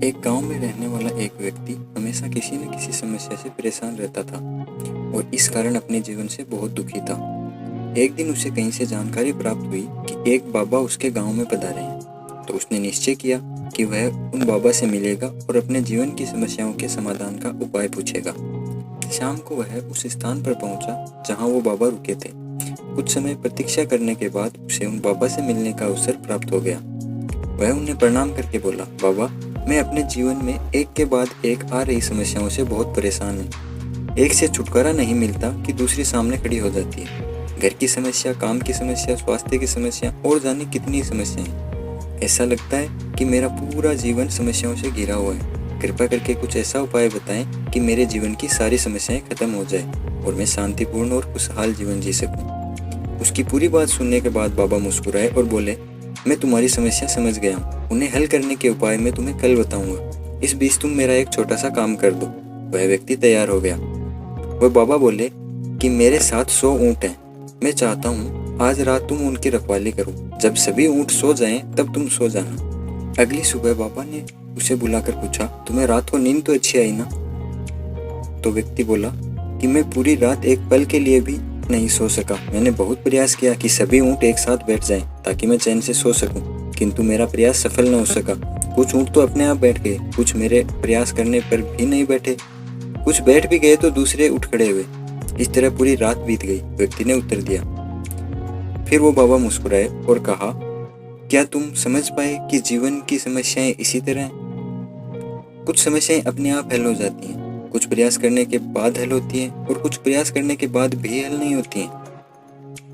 एक गांव में रहने वाला एक व्यक्ति हमेशा किसी न किसी समस्या से परेशान रहता था और इस कारण अपने जीवन से बहुत दुखी था। एक दिन उसे कहीं से जानकारी प्राप्त हुई कि एक बाबा उसके गांव में पधारे हैं। तो उसने निश्चय किया कि वह उन बाबा से मिलेगा और अपने जीवन की समस्याओं के समाधान का उपाय पूछेगा। शाम को वह उस स्थान पर पहुंचा जहां वो बाबा रुके थे। कुछ समय प्रतीक्षा करने के बाद उसे उन बाबा से मिलने का अवसर प्राप्त हो गया। वह उन्हें प्रणाम करके बोला, बाबा, मैं अपने जीवन में एक के बाद एक आ रही समस्याओं से बहुत परेशान हूँ। एक से छुटकारा नहीं मिलता कि दूसरी सामने खड़ी हो जाती है। घर की समस्या, काम की समस्या, स्वास्थ्य की समस्या और जाने कितनी समस्याएं। ऐसा लगता है कि मेरा पूरा जीवन समस्याओं से घिरा हुआ है। कृपा करके कुछ ऐसा उपाय बताएं कि मेरे जीवन की सारी समस्याएं खत्म हो जाए और मैं शांतिपूर्ण और खुशहाल जीवन जी सकूं। उसकी पूरी बात सुनने के बाद बाबा मुस्कुराए और बोले, मैं तुम्हारी समस्या समझ गया हूँ। उन्हें हल करने के उपाय मैं तुम्हें कल बताऊंगा। इस बीच तुम मेरा एक छोटा सा काम कर दो। वह व्यक्ति तैयार हो गया। वह बाबा बोले कि मेरे साथ 100 ऊँट हैं। मैं चाहता हूँ आज रात तुम उनकी रखवाली करो। जब सभी ऊँट सो जाएं तब तुम सो जाना। अगली सुबह बाबा ने उसे बुलाकर पूछा, तुम्हें रात को नींद तो अच्छी आई ना? तो व्यक्ति बोला कि मैं पूरी रात एक पल के लिए भी नहीं सो सका। मैंने बहुत प्रयास किया कि सभी ऊँट एक साथ बैठ जाएं ताकि मैं चैन से सो सकूं, किंतु मेरा प्रयास सफल न हो सका। कुछ ऊँट तो अपने आप बैठ गए, कुछ मेरे प्रयास करने पर भी नहीं बैठे, कुछ बैठ भी गए तो दूसरे उठ खड़े हुए। इस तरह पूरी रात बीत गई, व्यक्ति ने उत्तर दिया। फिर वो बाबा मुस्कुराए और कहा, क्या तुम समझ पाए कि जीवन की समस्याएं इसी तरह हैं? कुछ समस्याएं अपने आप हल हो जाती हैं, कुछ प्रयास करने के बाद हल होती हैं और कुछ प्रयास करने के बाद भी हल नहीं होती हैं।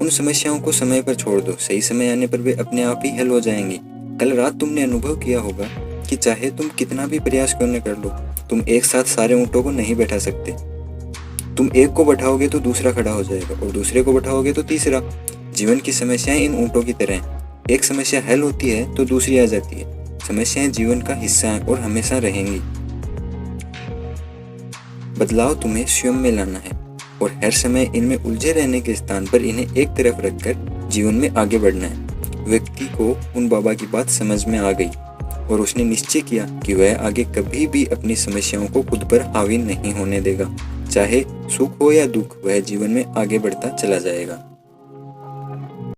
उन समस्याओं को समय पर छोड़ दो, सही समय आने पर वे अपने आप ही हल हो जाएंगी। कल रात तुमने अनुभव किया होगा कि चाहे तुम कितना भी प्रयास क्यों न कर लो, तुम एक साथ सारे ऊँटों को नहीं बैठा सकते। तुम एक को बैठाओगे तो दूसरा खड़ा हो जाएगा और दूसरे को बैठाओगे तो तीसरा। जीवन की समस्याएं इन ऊँटों की तरह हैं। एक समस्या हल होती है तो दूसरी आ जाती है। समस्याएं जीवन का हिस्सा हैं और हमेशा रहेंगी। बदलाव तुम्हें स्वयं में लाना है और हर समय इनमें उलझे रहने के स्थान पर इन्हें एक तरफ रखकर जीवन में आगे बढ़ना है। व्यक्ति को उन बाबा की बात समझ में आ गई और उसने निश्चय किया कि वह आगे कभी भी अपनी समस्याओं को खुद पर हावी नहीं होने देगा। चाहे सुख हो या दुख, वह जीवन में आगे बढ़ता चला जाएगा।